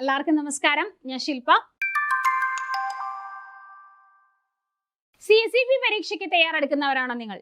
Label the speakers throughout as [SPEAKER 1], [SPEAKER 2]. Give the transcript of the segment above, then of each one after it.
[SPEAKER 1] എല്ലാവർക്കും നമസ്കാരം. ഞാൻ ശില്പ. CSEB പരീക്ഷയ്ക്ക് തയ്യാറെടുക്കുന്നവരാണോ നിങ്ങൾ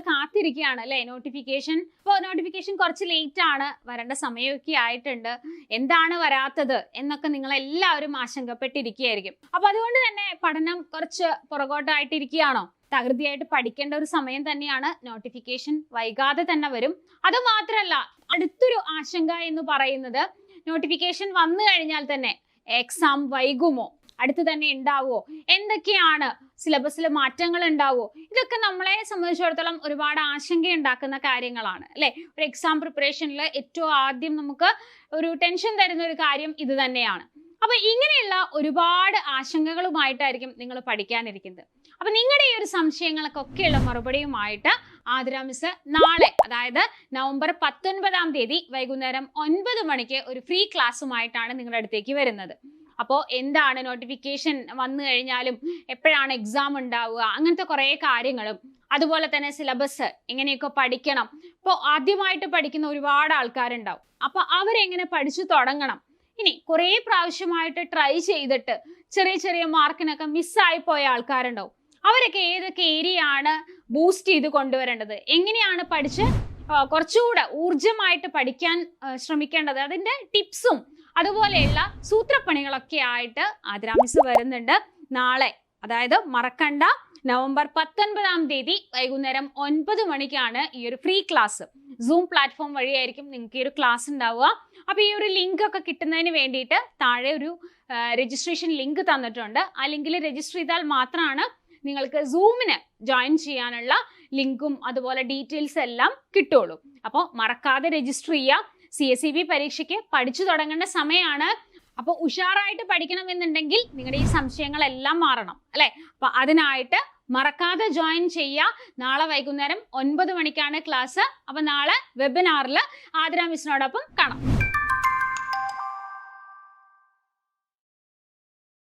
[SPEAKER 1] കാത്തിരിക്കുകയാണ് അല്ലെ? നോട്ടിഫിക്കേഷൻ കുറച്ച് ലേറ്റ് ആണ്, വരേണ്ട സമയമൊക്കെ ആയിട്ടുണ്ട്. എന്താണ് വരാത്തത് എന്നൊക്കെ നിങ്ങൾ എല്ലാവരും ആശങ്കപ്പെട്ടിരിക്കുകയായിരിക്കും. അപ്പൊ അതുകൊണ്ട് തന്നെ പഠനം കുറച്ച് പുറകോട്ടായിട്ടിരിക്കുകയാണോ? തകൃതിയായിട്ട് പഠിക്കേണ്ട ഒരു സമയം തന്നെയാണ്. നോട്ടിഫിക്കേഷൻ വൈകാതെ തന്നെ വരും. അത് മാത്രമല്ല, അടുത്തൊരു ആശങ്ക എന്ന് പറയുന്നത് നോട്ടിഫിക്കേഷൻ വന്നു കഴിഞ്ഞാൽ തന്നെ എക്സാം വൈകുമോ, അടുത്ത് തന്നെ ഉണ്ടാവുമോ, എന്തൊക്കെയാണ് സിലബസിൽ മാറ്റങ്ങൾ ഉണ്ടാവുമോ, ഇതൊക്കെ നമ്മളെ സംബന്ധിച്ചിടത്തോളം ഒരുപാട് ആശങ്ക ഉണ്ടാക്കുന്ന കാര്യങ്ങളാണ് അല്ലെ? ഒരു എക്സാം പ്രിപ്പറേഷനിൽ ഏറ്റവും ആദ്യം നമുക്ക് ഒരു ടെൻഷൻ തരുന്ന ഒരു കാര്യം ഇത് തന്നെയാണ്. അപ്പൊ ഇങ്ങനെയുള്ള ഒരുപാട് ആശങ്കകളുമായിട്ടായിരിക്കും നിങ്ങൾ പഠിക്കാനിരിക്കുന്നത്. അപ്പൊ നിങ്ങളുടെ ഈ ഒരു സംശയങ്ങൾക്കൊക്കെയുള്ള മറുപടിയുമായിട്ട് ആതിര മിസ് നാളെ, അതായത് നവംബർ 19 വൈകുന്നേരം 9 മണിക്ക് ഒരു ഫ്രീ ക്ലാസ്സുമായിട്ടാണ് നിങ്ങളുടെ അടുത്തേക്ക് വരുന്നത്. അപ്പോൾ എന്താണ് നോട്ടിഫിക്കേഷൻ വന്നു കഴിഞ്ഞാലും എപ്പോഴാണ് എക്സാം ഉണ്ടാവുക, അങ്ങനത്തെ കുറേ കാര്യങ്ങളും, അതുപോലെ തന്നെ സിലബസ് എങ്ങനെയൊക്കെ പഠിക്കണം. ഇപ്പോൾ ആദ്യമായിട്ട് പഠിക്കുന്ന ഒരുപാട് ആൾക്കാരുണ്ടാവും. അപ്പൊ അവരെങ്ങനെ പഠിച്ചു തുടങ്ങണം, ഇനി കുറേ പ്രാവശ്യമായിട്ട് ട്രൈ ചെയ്തിട്ട് ചെറിയ ചെറിയ മാർക്കിനൊക്കെ മിസ്സായി പോയ ആൾക്കാരുണ്ടാവും. അവരൊക്കെ ഏതൊക്കെ ഏരിയ ആണ് ബൂസ്റ്റ് ചെയ്ത് കൊണ്ടുവരേണ്ടത്, എങ്ങനെയാണ് പഠിച്ച് കുറച്ചുകൂടെ ഊർജമായിട്ട് പഠിക്കാൻ ശ്രമിക്കേണ്ടത്, അതിന്റെ ടിപ്സും അതുപോലെയുള്ള സൂത്രപ്പണികളൊക്കെ ആയിട്ട് ആതിര മിസ് വരുന്നുണ്ട് നാളെ. അതായത് മറക്കണ്ട, നവംബർ 19 വൈകുന്നേരം 9 മണിക്കാണ് ഈ ഒരു ഫ്രീ ക്ലാസ്. സൂം പ്ലാറ്റ്ഫോം വഴിയായിരിക്കും നിങ്ങൾക്ക് ഈ ഒരു ക്ലാസ് ഉണ്ടാവുക. അപ്പൊ ഈ ഒരു ലിങ്ക് ഒക്കെ കിട്ടുന്നതിന് വേണ്ടിയിട്ട് താഴെ ഒരു രജിസ്ട്രേഷൻ ലിങ്ക് തന്നിട്ടുണ്ട്. ആ ലിങ്കിൽ രജിസ്റ്റർ ചെയ്താൽ മാത്രമാണ് നിങ്ങൾക്ക് സൂമിന് ജോയിൻ ചെയ്യാനുള്ള ലിങ്കും അതുപോലെ ഡീറ്റെയിൽസ് എല്ലാം കിട്ടുള്ളൂ. അപ്പോൾ മറക്കാതെ രജിസ്റ്റർ ചെയ്യുക. CSEB പരീക്ഷയ്ക്ക് പഠിച്ചു തുടങ്ങേണ്ട സമയമാണ്. അപ്പോൾ ഉഷാറായിട്ട് പഠിക്കണമെന്നുണ്ടെങ്കിൽ നിങ്ങളുടെ ഈ സംശയങ്ങളെല്ലാം മാറണം അല്ലെ? അപ്പൊ അതിനായിട്ട് മറക്കാതെ ജോയിൻ ചെയ്യുക. നാളെ വൈകുന്നേരം 9 മണിക്കാണ് ക്ലാസ്. അപ്പൊ നാളെ വെബിനാറിൽ ആതിര മിസ്സിനോടൊപ്പം കാണാം.